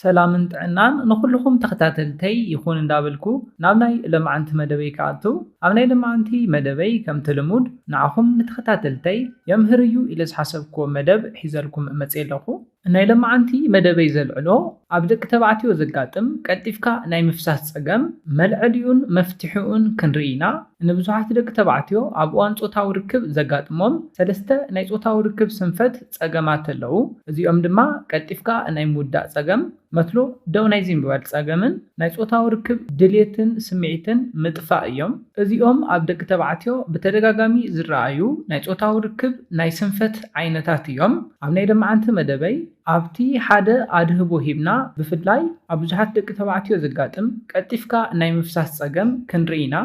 ሰላምን ጥዕናን ንኩልኩም ተኸታተልተይ ይኹን እንዳበልኩ ናብ ናይ ለማዓንቲ መደበይ ከኣቱ ኣብ ናይ ለማዓንቲ መደበይ ከምቲ ልሙድ ንዓኹም ንተኸታተልተይ የምህር እዩ ኢለ ዝሓሰብክዎ መደብ ሒዘልኩም መፅእ ኣለኹ። ናይ ለማዓንቲ መደበይ ዘልዕሎ ኣብ ደቂ ተባዕትዮ ዘጋጥም ቀልጢፍካ ናይ ምፍሳስ ፀገም መልዕሊኡን መፍትሒኡን ክንርኢ ኢና። ንብዙሓት ደቂ ተባዕትዮ ኣብ እዋን ፆታዊ ርክብ ዘጋጥሞም ሰለስተ ናይ ፆታዊ ርክብ ስንፈት ፀገማት ኣለዉ። እዚኦም ድማ ቀልጢፍካ ናይ ምውዳእ ፀገም፣ መትሎ ደው ናይ ምባል ፀገምን ናይ ፆታዊ ርክብ ድሌትን ስምዒትን ምጥፋእ እዮም። እዚኦም ኣብ ደቂ ተባዕትዮ ብተደጋጋሚ ዝረኣዩ ናይ ፆታዊ ርክብ ናይ ስንፈት ዓይነታት እዮም። ኣብ ናይ ለማዓንቲ መደበይ ኣብቲ ሓደ ኣድህቦ ሂብና ብፍላይ ኣብ ብዙሓት ደቂ ተባዕትዮ ዘጋጥም ቀልጢፍካ ናይ ምፍሳስ ፀገም ክንርኢ ኢና።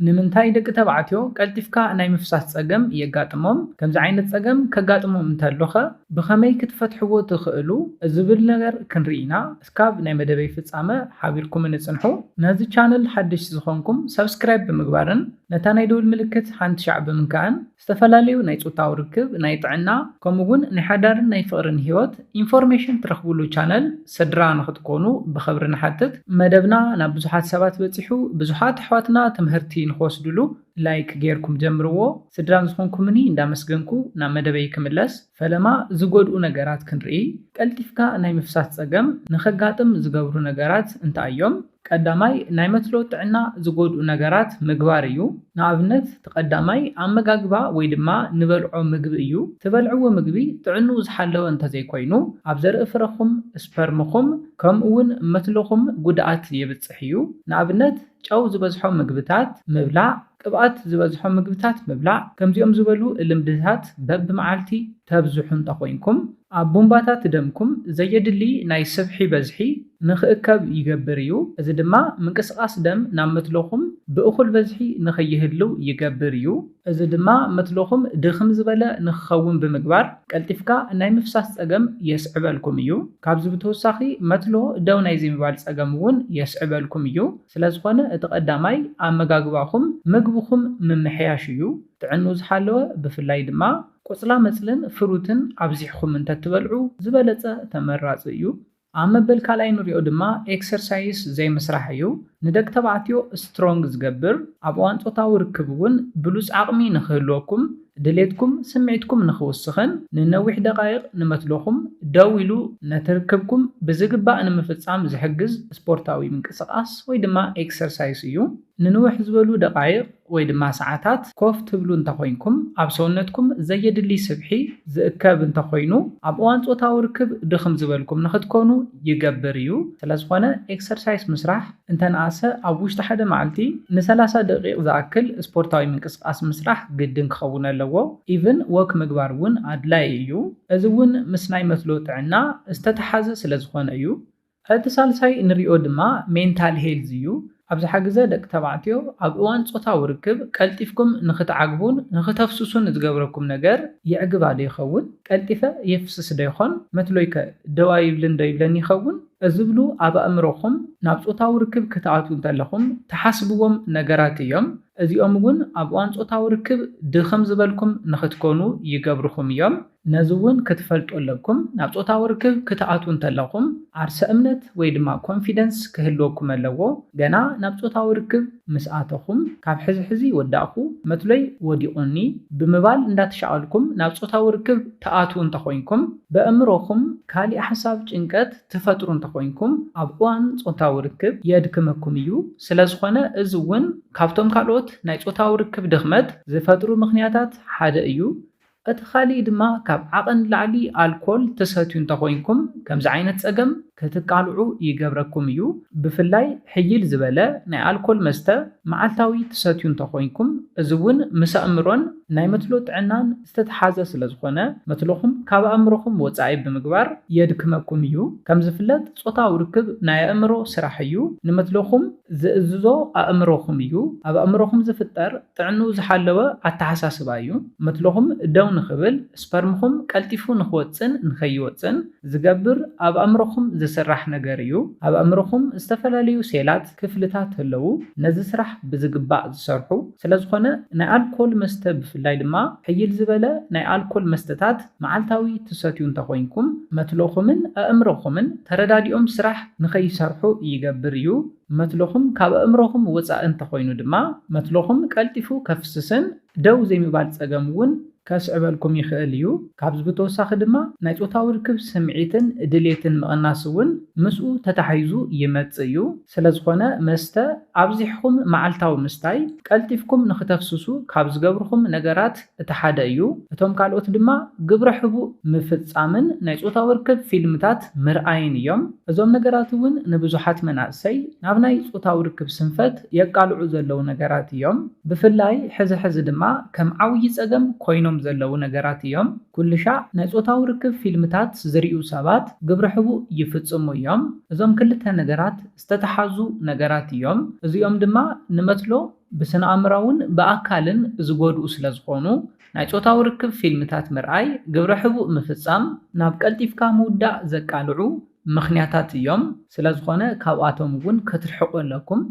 ንምንታይ ደቂ ተባዕትዮ ቀልጢፍካ ናይ ምፍሳስ ፀገም የጋጥሞም? ከምዚ ዓይነት ፀገም ከጋጥሞም እንተሎኸ ብኸመይ ክትፈትሕዎ ትኽእሉ ዝብል ነገር ክንርኢ ኢና። እስካብ ናይ መደበይ ፍፃመ ሓቢርኩም ንፅንሑ። ነዚ ቻነል ሓድሽ ዝኾንኩም ሰብስክራይብ ብምግባርን ነታ ናይ ደውል ምልክት ሓንቲ ሻዕ ብምንካእን ዝተፈላለዩ ናይ ፆታዊ ርክብ፣ ናይ ጥዕና ከምኡውን ናይ ሓዳርን ናይ ፍቕርን ሂወት ኢንፎርሜሽን ትረኽብሉ ቻነል ስድራ ንኽትኮኑ ብኽብሪ ንሓትት። መደብና ናብ ብዙሓት ሰባት በፂሑ ብዙሓት ኣሕዋትና ትምህርቲ ንክወስድሉ ላይክ ጌርኩም ጀምርዎ። ስድራን ዝኾንኩምኒ እንዳመስገንኩ ናብ መደበይ ክምለስ። ፈለማ ዝጎድኡ ነገራት ክንርኢ። ቀልጢፍካ ናይ ምፍሳስ ፀገም ንኸጋጥም ዝገብሩ ነገራት እንታይ እዮም? ቀዳማይ ናይ መትሎ ጥዕና ዝጎድኡ ነገራት ምግባር እዩ። ንኣብነት ተቀዳማይ ኣመጋግባ ወይ ድማ ንበልዖ ምግቢ እዩ። ትበልዕዎ ምግቢ ጥዕንኡ ዝሓለወ እንተዘይኮይኑ ኣብ ዘርኢ ፍረኹም ስፐርምኹም ከምኡውን መትሎኹም ጉድኣት የብፅሕ እዩ። ንኣብነት ጨው ዝበዝሖ ምግብታት ምብላዕ፣ ቅብኣት ዝበዝሖ ምግብታት ምብላዕ፣ ከምዚኦም ዝበሉ ልምድታት በብመዓልቲ ተብዝሑ እንተኮይንኩም ኣብ ቡንባታት ደምኩም ዘየድሊ ናይ ስብሒ በዝሒ ንኽእከብ ይገብር እዩ። እዚ ድማ ምንቅስቃስ ደም ናብ መትሎኹም ብእኹል በዝሒ ንኸይህልው ይገብር እዩ። እዚ ድማ መትሎኹም ድኽም ዝበለ ንክኸውን ብምግባር ቀልጢፍካ ናይ ምፍሳስ ፀገም የስዕበልኩም እዩ። ካብዚ ብተወሳኺ መትሎ ደው ናይ ምባል ፀገም እውን የስዕበልኩም እዩ። ስለዝኾነ እቲ ቀዳማይ ኣመጋግባኹም ምግብኹም ምምሕያሽ እዩ። ጥዕንኡ ዝሓለወ ብፍላይ ድማ ቆፅላ መፅልን ፍሩትን ኣብዚሕኩም እንተትበልዑ ዝበለፀ ተመራፂ እዩ። ኣብ መበል ካልኣይ ንሪኦ ድማ ኤክሰርሳይዝ ዘይምስራሕ እዩ። ንደቂ ተባዕትዮ ስትሮንግ ዝገብር ኣብ እዋን ፆታዊ ርክብ እውን ብሉፅ ዓቕሚ ንክህልወኩም ድሌትኩም ስምዒትኩም ንክውስኽን ንነዊሕ ደቃይቕ ንመትሎኹም ደው ኢሉ ነቲ ርክብኩም ብዝግባእ ንምፍፃም ዝሕግዝ ስፖርታዊ ምንቅስቃስ ወይ ድማ ኤክሰርሳይዝ እዩ። ንንውሕ ዝበሉ ደቃይቕ ወይ ድማ ሰዓታት ኮፍ ትብሉ እንተኮይንኩም ኣብ ሰውነትኩም ዘየድሊ ስብሒ ዝእከብ እንተኮይኑ ኣብ እዋን ፆታዊ ርክብ ድኽም ዝበልኩም ንክትኮኑ ይገብር እዩ። ስለዝኾነ ኤክሰርሳይዝ ምስራሕ እንተነኣሰ ኣብ ውሽጢ ሓደ መዓልቲ ን30 ደቂቕ ዝኣክል ስፖርታዊ ምንቅስቃስ ምስራሕ ግድን ክኸውን ኣለዎ። ኢቭን ወክ ምግባር እውን ኣድላይ እዩ። እዚ እውን ምስ ናይ መትሎ ጥዕና ዝተተሓዘ ስለዝኾነ እዩ። እቲ ሳልሳይ ንሪኦ ድማ ሜንታል ሄልዝ እዩ። ኣብዝሓ ግዜ ደቂ ተባዕትዮ ኣብ እዋን ፆታዊ ርክብ ቀልጢፍኩም ንኽትዓግቡን ንኽተፍስሱን ዝገብረኩም ነገር ይዕግባ ዶ ይኸውን? ቀልጢፈ የፍስስ ዶ ይኾን? መትሎይከ ደዋ ይብልን ዶ ይብለን ይኸውን? እዝብሉ ኣብ ኣእምሮኹም ናብ ፆታዊ ርክብ ክትኣትዉ እንተለኹም ተሓስብዎም ነገራት እዮም። እዚኦም እውን ኣብ እዋን ፆታዊ ርክብ ድኽም ዝበልኩም ንኽትኮኑ ይገብርኹም እዮም። ነዚ እውን ክትፈልጡ ኣለኩም። ናብ ፆታዊ ርክብ ክትኣትዉ እንተለኹም ዓርሰ እምነት ወይ ድማ ኮንፊደንስ ክህልወኩም ኣለዎ። ገና ናብ ፆታዊ ርክብ ምስ ኣተኹም ካብ ሕዚ ወዳእኹ መትሎይ ወዲቑኒ ብምባል እንዳተሻቐልኩም ናብ ፆታዊ ርክብ ተኣትዉ እንተኮይንኩም በኣእምሮኹም ካሊእ ሓሳብ ጭንቀት ትፈጥሩ እንተኮይንኩም ኣብ እዋን ፆታዊ ርክብ የድክመኩም እዩ። ስለዝኾነ እዚ እውን ካብቶም ካልኦት ናይ ፆታዊ ርክብ ድኽመት ዝፈጥሩ ምኽንያታት ሓደ እዩ። እቲ ካሊእ ድማ ካብ ዓቐን ላዕሊ ኣልኮል ትሰትዩ እንተኮይንኩም ከምዚ ዓይነት ፀገም ክትቃልዑ ይገብረኩም እዩ። ብፍላይ ሕይል ዝበለ ናይ ኣልኮል መስተ መዓልታዊ ትሰትዩ እንተኮይንኩም እዚ እውን ምስ ኣእምሮን ናይ መትሎ ጥዕናን ዝተተሓዘ ስለዝኾነ መትሎኹም ካብ ኣእምሮኹም ወፃኢ ብምግባር የድክመኩም እዩ። ከም ዝፍለጥ ፆታዊ ርክብ ናይ ኣእምሮ ስራሕ እዩ። ንመትሎኹም ዝእዝዞ ኣእምሮኹም እዩ። ኣብ ኣእምሮኹም ዝፍጠር ጥዕንኡ ዝሓለወ ኣተሓሳስባ እዩ። መትሎኹም ደው ንኽብል ስፐርምኹም ቀልጢፉ ንክወፅን ንኸይወፅን ዝገብር ኣብ ኣእምሮኹም ዝስራሕ ነገር እዩ ኣብ ኣእምሮኹም ዝተፈላለዩ ሴላት ክፍልታት ኣለዉ ነዚ ስራሕ ብዝግባእ ዝሰርሑ ስለዝኾነ ናይ ኣልኮል መስተ ብፍላይ ድማ ሕይል ዝበለ ናይ ኣልኮል መስተታት መዓልታዊ ትሰትዩ እንተኮይንኩም መትሎኹምን ኣእምሮኹምን ተረዳዲኦም ስራሕ ንኸይሰርሑ ይገብር እዩ መትሎኹም ካብ ኣእምሮኹም ወፃኢ እንተኮይኑ ድማ መትሎኹም ቀልጢፉ ከፍስስን ደው ዘይምባል ፀገም እውን ከስዕበልኩም ይኽእል እዩ ካብዚ ብተወሳኺ ድማ ናይ ጾታዊ ርክብ ስምዒትን ድሌትን ምቕናስ እውን ምስኡ ተታሒዙ ይመጽእ እዩ ስለዝኾነ መስተ ኣብዚሕኩም መዓልታዊ ምስታይ ቀልጢፍኩም ንኽተፍስሱ ካብ ዝገብርኩም ነገራት እቲ ሓደ እዩ እቶም ካልኦት ድማ ግብረ ሕቡእ ምፍጻምን ናይ ጾታዊ ርክብ ፊልምታት ምርኣይን እዮም እዞም ነገራት እውን ንብዙሓት መናእሰይ ናብ ናይ ጾታዊ ርክብ ስንፈት የቃልዑ ዘለው ነገራት እዮም ብፍላይ ሕዚ ድማ ከም ዓብይ ፀገም ኮይኖም ዘለው ነገራት እዮም ኩልሻዕ ናይ ጾታዊ ርክብ ፊልምታት ዝሪኡ ሰባት ግብረ ሕቡእ ይፍጽሙ እዮም እዞም ክልተ ነገራት ዝተተሓዙ ነገራት እዮም እዚኦም ድማ ንመትሎ ብስነኣእምሮውን ብኣካልን ዝጎድኡ ስለዝኾኑ ናይ ጾታዊ ርክብ ፊልምታት ምርኣይ ግብረ ሕቡእ ምፍጻም ናብ ቀልጢፍካ ምውዳእ ዘቃልዑ ምኽንያታት እዮም ስለዝኾነ ካብኣቶም እውን ክትርሕቁ ኣለኩም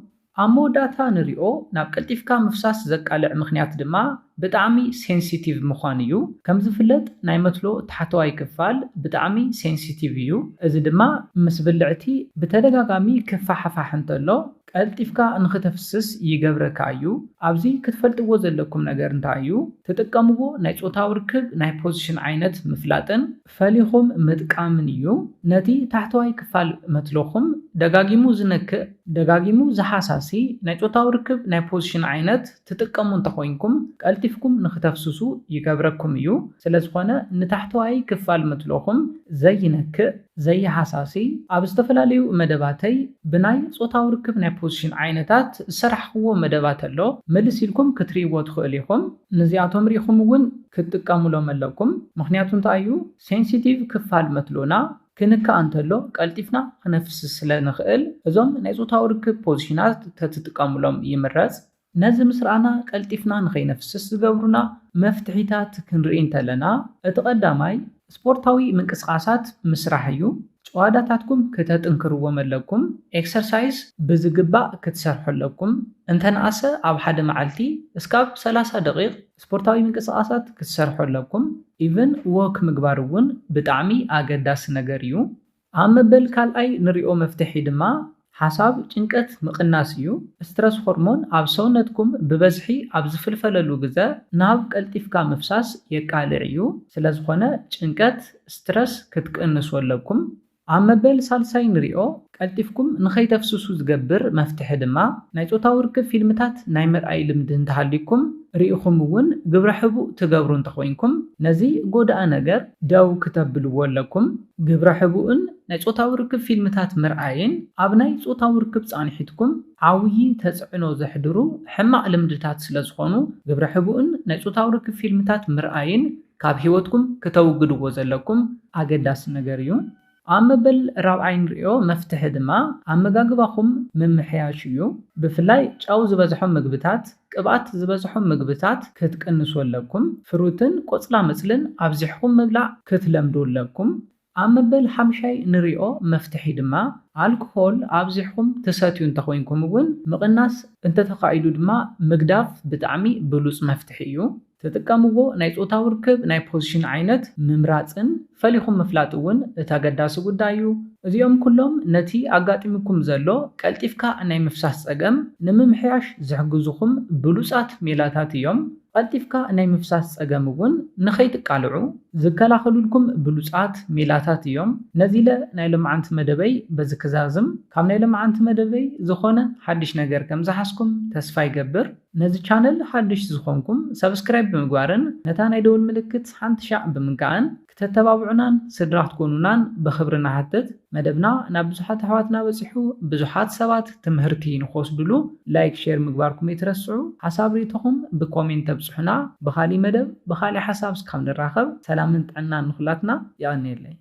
ኣብ መወዳእታ ንሪኦ ናብ ቀልጢፍካ ምፍሳስ ዘቃልዕ ምኽንያት ድማ ብጣዕሚ ሴንሲቲቭ ምዃን እዩ ከም ዝፍለጥ ናይ መትሎ ታሕተዋይ ክፋል ብጣዕሚ ሴንሲቲቭ እዩ እዚ ድማ ምስ ብልዕቲ ብተደጋጋሚ ክፋሓፋሕ እንተሎ ቀልጢፍካ ንኽተፍስስ ይገብረካ እዩ ኣብዚ ክትፈልጥዎ ዘለኩም ነገር እንታይ እዩ ትጥቀምዎ ናይ ጾታዊ ርክብ ናይ ፖዚሽን ዓይነት ምፍላጥን ፈሊኹም ምጥቃምን እዩ ነቲ ታሕተዋይ ክፋል መትሎኹም ደጋጊሙ ዝነክእ ደጋጊሙ ዝሓሳሲ ናይ ጾታዊ ርክብ ናይ ፖዚሽን ዓይነት ትጥቀሙ እንተኮይንኩም ቀልጢፍኩም ንኽተፍስሱ ይገብረኩም እዩ ስለዝኾነ ንታሕተዋይ ክፋል መትሎኹም ዘይነክእ ዘይሓሳሲ ኣብ ዝተፈላለዩ መደባተይ ብናይ ጾታዊ ርክብ ናይ ፖዚሽን ዓይነታት ዝሰራሕኽዎ መደባት ኣሎ መልስ ኢልኩም ክትሪእዎ ትኽእል ኢኹም ነዚኣቶም ሪኢኹም እውን ክትጥቀሙሎም ኣለኩም ምክንያቱ እንታይ እዩ ሴንሲቲቭ ክፋል መትሎና ክንክኣ እንተሎ ቀልጢፍና ክነፍስስ ስለንኽእል እዞም ናይ ጾታዊ ርክብ ፖዚሽናት ተትጥቀሙሎም ይምረጽ ነዚ ምስራና ቀልጢፍና ንኸይነፍስስ ዝገብሩና መፍትሒታት ክንርኢ እንተለና እቲ ቀዳማይ ስፖርታዊ ምንቅስቃሳት ምስራሕ እዩ ጨዋዳታትኩም ከተጥንክርዎም ኣለኩም ኤክሰርሳይዝ ብዝግባእ ክትሰርሑ ኣለኩም እንተነኣሰ ኣብ ሓደ መዓልቲ እስካብ 30 ደቂቕ ስፖርታዊ ምንቅስቃሳት ክትሰርሑ ኣለኩም ኢቨን ወክ ምግባር እውን ብጣዕሚ ኣገዳሲ ነገር እዩ ኣብ መበል ካልኣይ ንሪኦ መፍትሒ ድማ ሓሳብ ጭንቀት ምቕናስ እዩ ስትረስ ሆርሞን ኣብ ሰውነትኩም ብበዝሒ ኣብ ዝፍልፈለሉ ግዜ ናብ ቀልጢፍካ ምፍሳስ የቃልዕ እዩ ስለዝኾነ ጭንቀት ስትረስ ክትቅንሱ ኣለኩም ኣብ መበል ሳልሳይ ንሪኦ ቀልጢፍኩም ንኸይተፍስሱ ዝገብር መፍትሒ ድማ ናይ ጾታዊ ርክብ ፊልምታት ናይ ምርኣይ ልምዲ እንተሃሊኩም ርኢኹም እውን ግብረ ሕቡእ ትገብሩ እንተኮይንኩም ነዚ ጎዳእ ነገር ደው ክተብልዎ ኣለኩም ግብረ ሕቡእን ናይ ጾታዊ ርክብ ፊልምታት ምርኣይን ኣብ ናይ ጾታዊ ርክብ ጻንሒትኩም ዓብዪ ተጽዕኖ ዘሕድሩ ሕማቕ ልምድታት ስለዝኾኑ ግብረ ሕቡእን ናይ ጾታዊ ርክብ ፊልምታት ምርኣይን ካብ ሂወትኩም ከተውግድዎ ዘለኩም ኣገዳሲ ነገር እዩ ኣብ መበል ራብዓይ ንሪኦ መፍትሒ ድማ ኣመጋግባኹም ምምሕያሽ እዩ ብፍላይ ጫው ዝበዝሖም ምግብታት ቅብኣት ዝበዝሖም ምግብታት ክትቅንሱ ኣለኩም ፍሩትን ቆፅላ መፅልን ኣብዚሕኩም ምብላዕ ክትለምዱ ኣለኩም ኣብ መበል ሓምሻይ ንሪኦ መፍትሒ ድማ ኣልኮሆል ኣብዚሕኩም ትሰትዩ እንተኮይንኩም እውን ምቕናስ እንተተኻኢሉ ድማ ምግዳፍ ብጣዕሚ ብሉፅ መፍትሒ እዩ ተጥቀምዎ ናይ ጾታዊ ርክብ ናይ ፖዚሽን ዓይነት ምምራፅን ፈሊኹም ምፍላጥ እውን እቲ ኣገዳሲ ጉዳይ እዩ እዚኦም ኩሎም ነቲ ኣጋጢምኩም ዘሎ ቀልጢፍካ ናይ ምፍሳስ ፀገም ንምምሕያሽ ዝሕግዙኹም ብሉፃት ሜላታት እዮም ቀልጢፍካ ናይ ምፍሳስ ፀገም እውን ንኸይትቃልዑ ዝከላኸሉልኩም ብሉፃት ሜላታት እዮም ነዚለ ናይ ልምዓንቲ መደበይ በዚ ክዛዝም ካብ ናይ ልምዓንቲ መደበይ ዝኾነ ሓድሽ ነገር ከም ዝሓስኩም ተስፋ ይገብር ነዚ ቻነል ሓድሽ ዝኾንኩም ሰብስክራይብ ብምግባርን ነታ ናይ ደውል ምልክት ሓንቲ ሻዕ ብምንካእን ከተተባብዑናን ስድራ ክትኮኑናን ብኽብሪ ንሓትት መደብና ናብ ብዙሓት ኣሕዋትና በፂሑ ብዙሓት ሰባት ትምህርቲ ንኽወስድሉ ላይክ ሼር ምግባርኩም ይትረስዑ ሓሳብ ሪኢቶኹም ብኮሜንት ተብፅሑና ብኻሊእ መደብ ብኻሊእ ሓሳብ እስካብ ንራኸብ ሰላምን ጥዕናን ንኹላትና ይቐኒየለይ